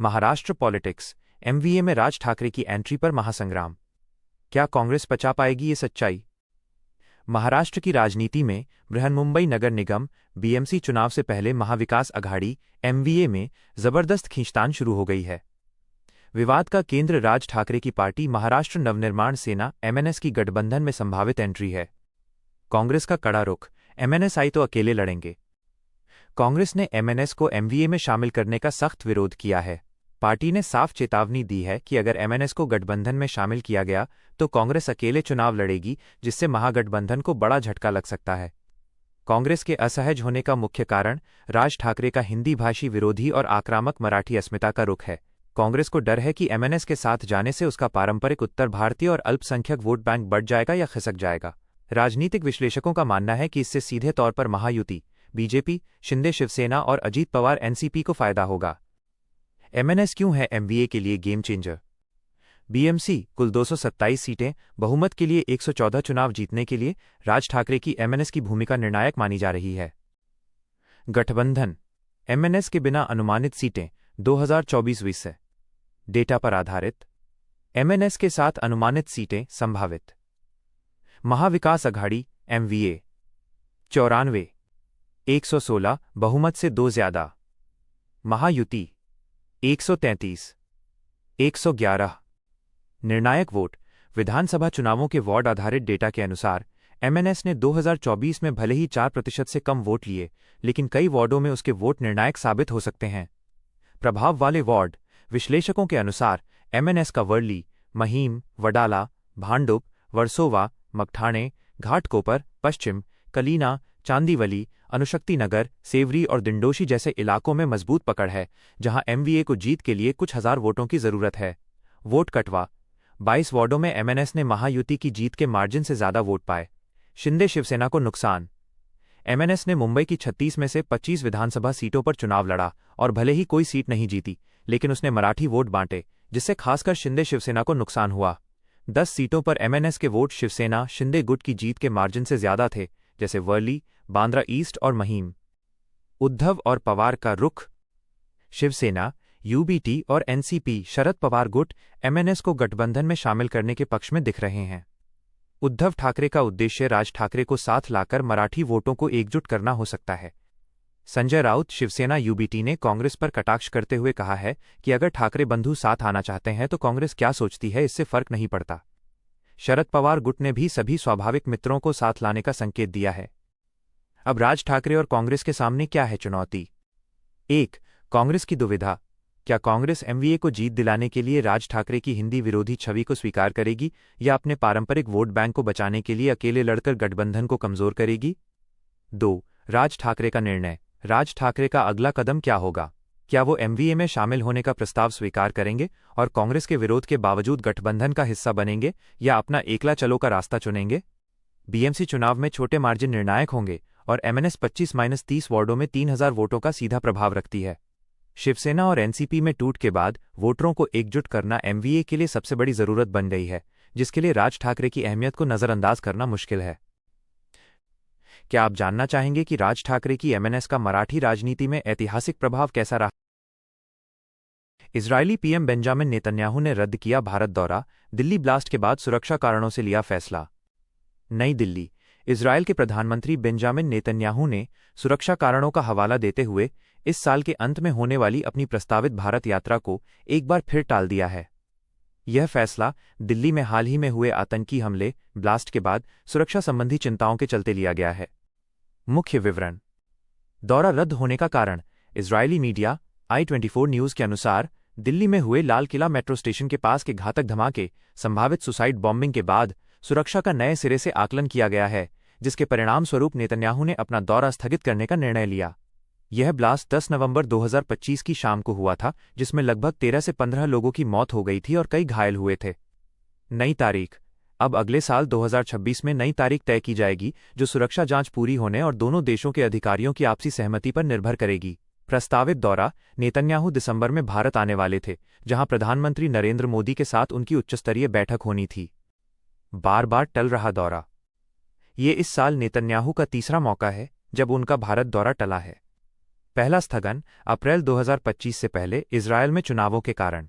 Maharashtra politics, MVA में राज ठाकरे की entry पर महासंग्राम। क्या कांग्रेस पचा पाएगी ये सच्चाई? महाराष्ट्र की राजनीति में बृहन्मुंबई नगर निगम बीएमसी चुनाव से पहले महाविकास अघाड़ी एमवीए में जबरदस्त खींचतान शुरू हो गई है। विवाद का केंद्र राज ठाकरे की पार्टी महाराष्ट्र नवनिर्माण सेना एमएनएस की गठबंधन में संभावित एंट्री है। कांग्रेस का कड़ा रुख, एमएनएस आई तो अकेले लड़ेंगे। कांग्रेस ने एमएनएस को एमवीए में शामिल करने का सख्त विरोध किया है। पार्टी ने साफ चेतावनी दी है कि अगर एमएनएस को गठबंधन में शामिल किया गया तो कांग्रेस अकेले चुनाव लड़ेगी, जिससे महागठबंधन को बड़ा झटका लग सकता है। कांग्रेस के असहज होने का मुख्य कारण राज ठाकरे का हिंदी भाषी विरोधी और आक्रामक मराठी अस्मिता का रुख है। कांग्रेस को डर है कि एमएनएस के साथ जाने से उसका पारंपरिक उत्तर भारतीय और अल्पसंख्यक वोट बैंक बढ़ जाएगा या खिसक जाएगा। राजनीतिक विश्लेषकों का मानना है कि इससे सीधे तौर पर महायुति, बीजेपी, शिंदे शिवसेना और अजीत पवार एनसीपी को फायदा होगा। एमएनएस क्यों है एमवीए के लिए गेम चेंजर? बीएमसी कुल 227 सीटें, बहुमत के लिए 114 चुनाव जीतने के लिए राज ठाकरे की एमएनएस की भूमिका निर्णायक मानी जा रही है। गठबंधन, एमएनएस के बिना अनुमानित सीटें 2024 से डेटा पर आधारित, एमएनएस के साथ अनुमानित सीटें संभावित। महाविकास अघाड़ी एमवीए 94, 116 बहुमत से 2 ज्यादा। महायुति 133, 111। निर्णायक वोट, विधानसभा चुनावों के वार्ड आधारित डेटा के अनुसार एमएनएस ने 2024 में भले ही 4% से कम वोट लिए, लेकिन कई वार्डों में उसके वोट निर्णायक साबित हो सकते हैं। प्रभाव वाले वार्ड, विश्लेषकों के अनुसार एमएनएस का वर्ली, महीम, वडाला, भांडुप, वर्सोवा, मकठाणे, घाटकोपर, पश्चिम, कलीना, चांदीवली, अनुशक्ति नगर, सेवरी और दिंडोशी जैसे इलाकों में मजबूत पकड़ है, जहां एमवीए को जीत के लिए कुछ हजार वोटों की जरूरत है। वोट कटवा, 22 वार्डों में एमएनएस ने महायुति की जीत के मार्जिन से ज्यादा वोट पाए। शिंदे शिवसेना को नुकसान, एमएनएस ने मुंबई की 36 में से 25 विधानसभा सीटों पर चुनाव लड़ा और भले ही कोई सीट नहीं जीती, लेकिन उसने मराठी वोट बांटे, जिससे खासकर शिंदे शिवसेना को नुकसान हुआ। 10 सीटों पर एमएनएस के वोट शिवसेना शिंदे गुट की जीत के मार्जिन से ज्यादा थे, जैसे वर्ली, बांद्रा ईस्ट और महीम। उद्धव और पवार का रुख, शिवसेना, यूबीटी और एनसीपी शरद पवार गुट एमएनएस को गठबंधन में शामिल करने के पक्ष में दिख रहे हैं। उद्धव ठाकरे का उद्देश्य राज ठाकरे को साथ लाकर मराठी वोटों को एकजुट करना हो सकता है। संजय राउत, शिवसेना यूबीटी ने कांग्रेस पर कटाक्ष करते हुए कहा है कि अगर ठाकरे बंधु साथ आना चाहते हैं तो कांग्रेस क्या सोचती है, इससे फर्क नहीं पड़ता। शरद पवार गुट ने भी सभी स्वाभाविक मित्रों को साथ लाने का संकेत दिया है। अब राज ठाकरे और कांग्रेस के सामने क्या है चुनौती? 1. कांग्रेस की दुविधा, क्या कांग्रेस एमवीए को जीत दिलाने के लिए राज ठाकरे की हिंदी विरोधी छवि को स्वीकार करेगी या अपने पारंपरिक वोट बैंक को बचाने के लिए अकेले लड़कर गठबंधन को कमजोर करेगी? 2. राज ठाकरे का निर्णय, राज ठाकरे का अगला कदम क्या होगा? क्या वो एमवीए में शामिल होने का प्रस्ताव स्वीकार करेंगे और कांग्रेस के विरोध के बावजूद गठबंधन का हिस्सा बनेंगे या अपना एकला चलो का रास्ता चुनेंगे? बीएमसी चुनाव में छोटे मार्जिन निर्णायक होंगे और एमएनएस 25-30 वार्डों में 3000 वोटों का सीधा प्रभाव रखती है। शिवसेना और एनसीपी में टूट के बाद वोटरों को एकजुट करना एमवीए के लिए सबसे बड़ी जरूरत बन गई है, जिसके लिए राज ठाकरे की अहमियत को नजरअंदाज करना मुश्किल है। क्या आप जानना चाहेंगे कि राज ठाकरे की एमएनएस का मराठी राजनीति में ऐतिहासिक प्रभाव कैसा रहा? इजरायली पीएम बेंजामिन नेतन्याहू ने रद्द किया भारत दौरा, दिल्ली ब्लास्ट के बाद सुरक्षा कारणों से लिया फैसला। नई दिल्ली, इजरायल के प्रधानमंत्री बेंजामिन नेतन्याहू ने सुरक्षा कारणों का हवाला देते हुए इस साल के अंत में होने वाली अपनी प्रस्तावित भारत यात्रा को एक बार फिर टाल दिया है। यह फैसला दिल्ली में हाल ही में हुए आतंकी हमले, ब्लास्ट के बाद सुरक्षा संबंधी चिंताओं के चलते लिया गया है। मुख्य विवरण, दौरा रद्द होने का कारण, इजरायली मीडिया i24 न्यूज के अनुसार दिल्ली में हुए लाल किला मेट्रो स्टेशन के पास के घातक धमाके, संभावित सुसाइड बॉम्बिंग के बाद सुरक्षा का नए सिरे से आकलन किया गया है, जिसके परिणामस्वरूप नेतन्याहू ने अपना दौरा स्थगित करने का निर्णय लिया। यह ब्लास्ट 10 नवंबर 2025 की शाम को हुआ था, जिसमें लगभग 13 से 15 लोगों की मौत हो गई थी और कई घायल हुए थे। नई तारीख, अब अगले साल 2026 में नई तारीख तय की जाएगी, जो सुरक्षा जांच पूरी होने और दोनों देशों के अधिकारियों की आपसी सहमति पर निर्भर करेगी। प्रस्तावित दौरा, नेतन्याहू दिसंबर में भारत आने वाले थे, जहां प्रधानमंत्री नरेंद्र मोदी के साथ उनकी उच्चस्तरीय बैठक होनी थी। बार बार टल रहा दौरा, ये इस साल नेतन्याहू का तीसरा मौका है जब उनका भारत दौरा टला है। पहला स्थगन अप्रैल 2025 से पहले इजरायल में चुनावों के कारण।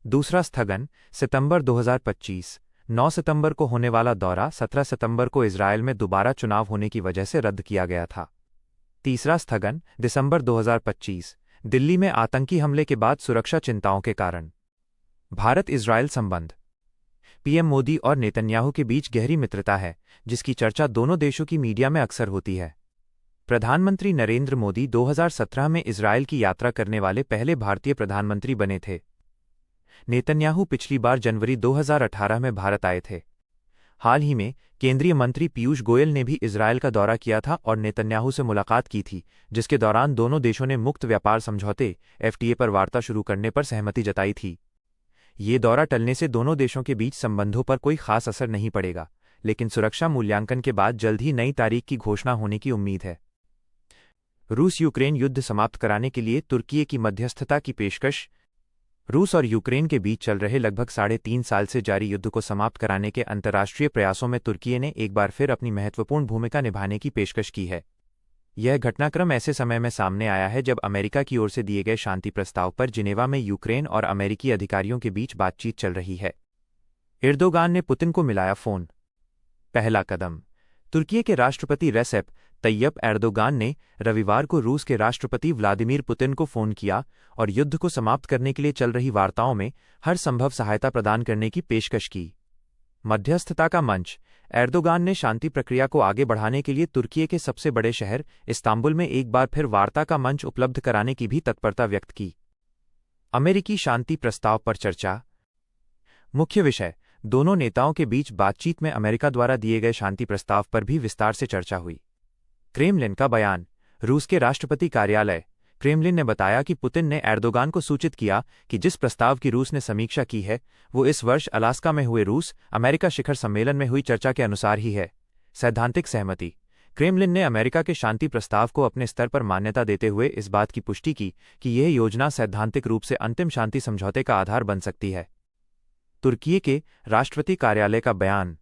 दूसरा स्थगन सितंबर 2025, 9 सितंबर को होने वाला दौरा 17 सितंबर को इजरायल में दोबारा चुनाव होने की वजह से रद्द किया गया था। तीसरा स्थगन दिसंबर 2025, दिल्ली में आतंकी हमले के बाद सुरक्षा चिंताओं के कारण। भारत इजरायल संबंध। पीएम मोदी और नेतन्याहू के बीच गहरी मित्रता है, जिसकी चर्चा दोनों देशों की मीडिया में अक्सर होती है। प्रधानमंत्री नरेंद्र मोदी 2017 में इजरायल की यात्रा करने वाले पहले भारतीय प्रधानमंत्री बने थे। नेतन्याहू पिछली बार जनवरी 2018 में भारत आए थे। हाल ही में केंद्रीय मंत्री पीयूष गोयल ने भी इजरायल का दौरा किया था और नेतन्याहू से मुलाकात की थी, जिसके दौरान दोनों देशों ने मुक्त व्यापार समझौते एफटीए पर वार्ता शुरू करने पर सहमति जताई थी। ये दौरा टलने से दोनों देशों के बीच संबंधों पर कोई खास असर नहीं पड़ेगा, लेकिन सुरक्षा मूल्यांकन के बाद जल्द ही नई तारीख की घोषणा होने की उम्मीद है। रूस यूक्रेन युद्ध समाप्त कराने के लिए तुर्की की मध्यस्थता की पेशकश। रूस और यूक्रेन के बीच चल रहे लगभग 3.5 साल से जारी युद्ध को समाप्त कराने के अंतर्राष्ट्रीय प्रयासों में तुर्की ने एक बार फिर अपनी महत्वपूर्ण भूमिका निभाने की पेशकश की है। यह घटनाक्रम ऐसे समय में सामने आया है जब अमेरिका की ओर से दिए गए शांति प्रस्ताव पर जिनेवा में यूक्रेन और अमेरिकी अधिकारियों के बीच बातचीत चल रही है। एर्दोगान ने पुतिन को मिलाया फोन। पहला कदम। तुर्की के राष्ट्रपति रेसेप तैयप एर्दोगान ने रविवार को रूस के राष्ट्रपति व्लादिमीर पुतिन को फोन किया और युद्ध को समाप्त करने के लिए चल रही वार्ताओं में हर संभव सहायता प्रदान करने की पेशकश की। मध्यस्थता का मंच। एर्दोगान ने शांति प्रक्रिया को आगे बढ़ाने के लिए तुर्की के सबसे बड़े शहर इस्तांबुल में एक बार फिर वार्ता का मंच उपलब्ध कराने की भी तत्परता व्यक्त की। अमेरिकी शांति प्रस्ताव पर चर्चा। मुख्य विषय। दोनों नेताओं के बीच बातचीत में अमेरिका द्वारा दिए गए शांति प्रस्ताव पर भी विस्तार से चर्चा हुई। क्रेमलिन का बयान। रूस के राष्ट्रपति कार्यालय क्रेमलिन ने बताया कि पुतिन ने एर्दोगान को सूचित किया कि जिस प्रस्ताव की रूस ने समीक्षा की है वो इस वर्ष अलास्का में हुए रूस अमेरिका शिखर सम्मेलन में हुई चर्चा के अनुसार ही है। सैद्धांतिक सहमति। क्रेमलिन ने अमेरिका के शांति प्रस्ताव को अपने स्तर पर मान्यता देते हुए इस बात की पुष्टि की कि यह योजना सैद्धांतिक रूप से अंतिम शांति समझौते का आधार बन सकती है। तुर्की के राष्ट्रपति कार्यालय का बयान।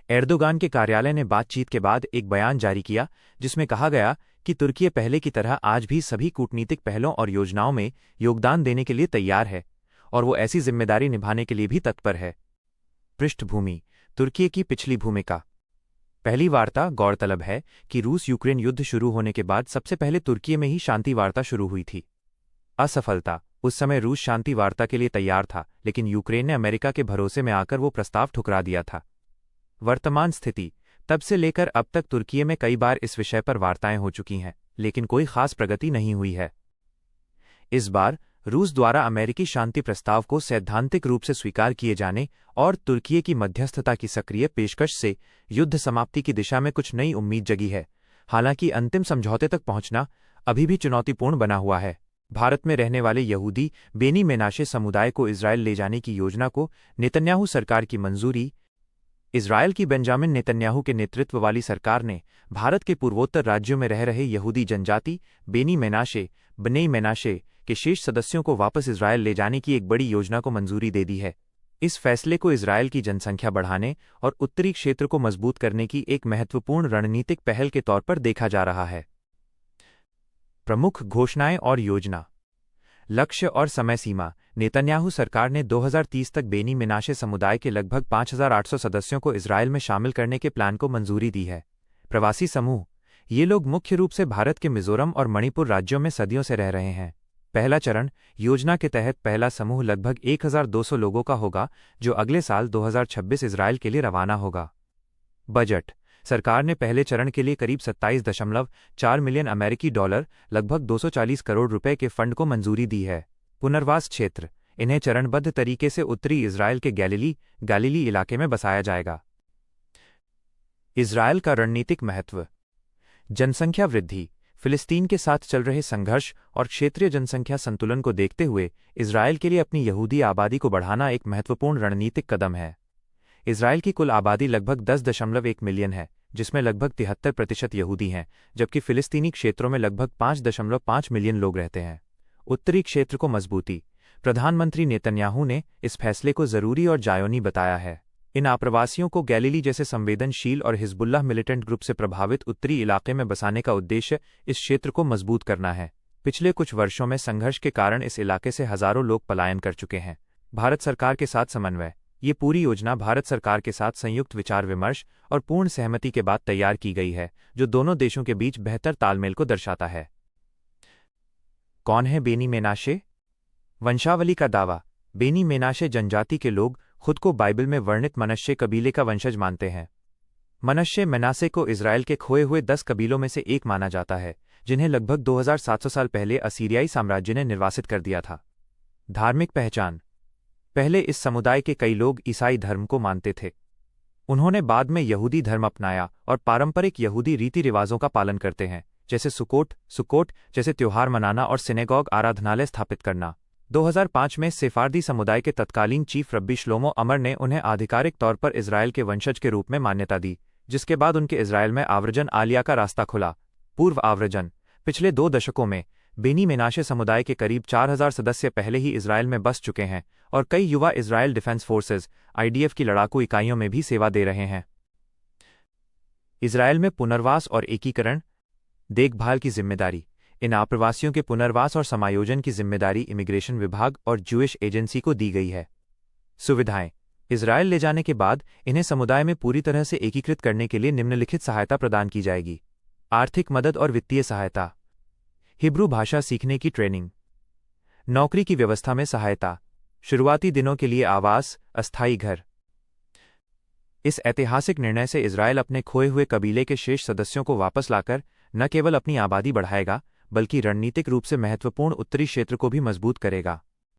एर्दोगान के कार्यालय ने बातचीत के बाद एक बयान जारी किया जिसमें कहा गया कि तुर्की पहले की तरह आज भी सभी कूटनीतिक पहलों और योजनाओं में योगदान देने के लिए तैयार है और वो ऐसी जिम्मेदारी निभाने के लिए भी तत्पर है। पृष्ठभूमि। तुर्की की पिछली भूमिका। पहली वार्ता। गौरतलब है कि रूस यूक्रेन युद्ध शुरू होने के बाद सबसे पहले तुर्की में ही शांति वार्ता शुरू हुई थी। असफलता। उस समय रूस शांति वार्ता के लिए तैयार था, लेकिन यूक्रेन ने अमेरिका के भरोसे में आकर वो प्रस्ताव ठुकरा दिया था। वर्तमान स्थिति। तब से लेकर अब तक तुर्की में कई बार इस विषय पर वार्ताएं हो चुकी हैं, लेकिन कोई खास प्रगति नहीं हुई है। इस बार रूस द्वारा अमेरिकी शांति प्रस्ताव को सैद्धांतिक रूप से स्वीकार किए जाने और तुर्की की मध्यस्थता की सक्रिय पेशकश से युद्ध समाप्ति की दिशा में कुछ नई उम्मीद जगी है। हालांकि अंतिम समझौते तक पहुंचना अभी भी चुनौतीपूर्ण बना हुआ है। भारत में रहने वाले यहूदी बेनी मेनाशे समुदाय को इजरायल ले जाने की योजना को नेतन्याहू सरकार की मंजूरी। इजरायल की बेंजामिन नेतन्याहू के नेतृत्व वाली सरकार ने भारत के पूर्वोत्तर राज्यों में रह रहे यहूदी जनजाति बेनी मेनाशे बनेई मेनाशे के शेष सदस्यों को वापस इजरायल ले जाने की एक बड़ी योजना को मंजूरी दे दी है। इस फैसले को इजरायल की जनसंख्या बढ़ाने और उत्तरी क्षेत्र को मजबूत करने की एक महत्वपूर्ण रणनीतिक पहल के तौर पर देखा जा रहा है। प्रमुख घोषणाएं और योजना। लक्ष्य और समय सीमा। नेतन्याहू सरकार ने 2030 तक बेनी मेनाशे समुदाय के लगभग 5,800 सदस्यों को इजरायल में शामिल करने के प्लान को मंजूरी दी है। प्रवासी समूह। ये लोग मुख्य रूप से भारत के मिजोरम और मणिपुर राज्यों में सदियों से रह रहे हैं। पहला चरण। योजना के तहत पहला समूह लगभग 1,200 लोगों का होगा, जो अगले साल 2026 इजरायल के लिए रवाना होगा। बजट। सरकार ने पहले चरण के लिए करीब 27.4 मिलियन अमेरिकी डॉलर लगभग 240 करोड़ रुपए के फंड को मंजूरी दी है। पुनर्वास क्षेत्र। इन्हें चरणबद्ध तरीके से उत्तरी इजरायल के गैलीली इलाके में बसाया जाएगा। इजरायल का रणनीतिक महत्व। जनसंख्या वृद्धि। फिलिस्तीन के साथ चल रहे संघर्ष और क्षेत्रीय जनसंख्या संतुलन को देखते हुए इजरायल के लिए अपनी यहूदी आबादी को बढ़ाना एक महत्वपूर्ण रणनीतिक कदम है। इजरायल की कुल आबादी लगभग 10.1 मिलियन है, जिसमें लगभग 73% यहूदी हैं, जबकि फिलिस्तीनी क्षेत्रों में लगभग 5.5 मिलियन लोग रहते हैं। उत्तरी क्षेत्र को मजबूती। प्रधानमंत्री नेतन्याहू ने इस फैसले को जरूरी और जायज़ बताया है। इन आप्रवासियों को गैलीली जैसे संवेदनशील और हिजबुल्लाह मिलिटेंट ग्रुप से प्रभावित उत्तरी इलाके में बसाने का उद्देश्य इस क्षेत्र को मजबूत करना है। पिछले कुछ वर्षों में संघर्ष के कारण इस इलाके से हजारों लोग पलायन कर चुके हैं। भारत सरकार के साथ समन्वय। ये पूरी योजना भारत सरकार के साथ संयुक्त विचार विमर्श और पूर्ण सहमति के बाद तैयार की गई है, जो दोनों देशों के बीच बेहतर तालमेल को दर्शाता है। कौन है बेनी मेनाशे? वंशावली का दावा। बेनी मेनाशे जनजाति के लोग खुद को बाइबल में वर्णित मनश्शे कबीले का वंशज मानते हैं। मनश्शे मेनासे को इज़राइल के खोए हुए 10 कबीलों में से एक माना जाता है, जिन्हें लगभग 2700 साल पहले असीरियाई साम्राज्य ने निर्वासित कर दिया था। धार्मिक पहचान। पहले इस समुदाय के कई लोग ईसाई धर्म को मानते थे। उन्होंने बाद में यहूदी धर्म अपनाया और पारंपरिक यहूदी रीति रिवाजों का पालन करते हैं, जैसे सुकोट जैसे त्योहार मनाना और सिनेगॉग आराधनालय स्थापित करना। 2005 में सेफारदी समुदाय के तत्कालीन चीफ रब्बी श्लोमो अमर ने उन्हें आधिकारिक तौर पर इज़राइल के वंशज के रूप में मान्यता दी, जिसके बाद उनके इज़राइल में आव्रजन आलिया का रास्ता खुला। पूर्व आव्रजन। पिछले 2 दशकों में बेनी मेनाशे समुदाय के करीब 4000 सदस्य पहले ही इज़राइल में बस चुके हैं और कई युवा इज़राइल डिफेंस फोर्सेज (IDF) की लड़ाकू इकाइयों में भी सेवा दे रहे हैं। इज़राइल में पुनर्वास और एकीकरण देखभाल की जिम्मेदारी। इन आप्रवासियों के पुनर्वास और समायोजन की जिम्मेदारी इमिग्रेशन विभाग और ज्यूइश एजेंसी को दी गई है। सुविधाएं। इज़राइल ले जाने के बाद इन्हें समुदाय में पूरी तरह से एकीकृत करने के लिए निम्नलिखित सहायता प्रदान की जाएगी। आर्थिक मदद और वित्तीय सहायता। हिब्रू भाषा सीखने की ट्रेनिंग। नौकरी की व्यवस्था में सहायता। शुरुआती दिनों के लिए आवास, अस्थायी घर। इस ऐतिहासिक निर्णय से इज़राइल अपने खोए हुए कबीले के शेष सदस्यों को वापस लाकर न केवल अपनी आबादी बढ़ाएगा, बल्कि रणनीतिक रूप से महत्वपूर्ण उत्तरी क्षेत्र को भी मजबूत करेगा।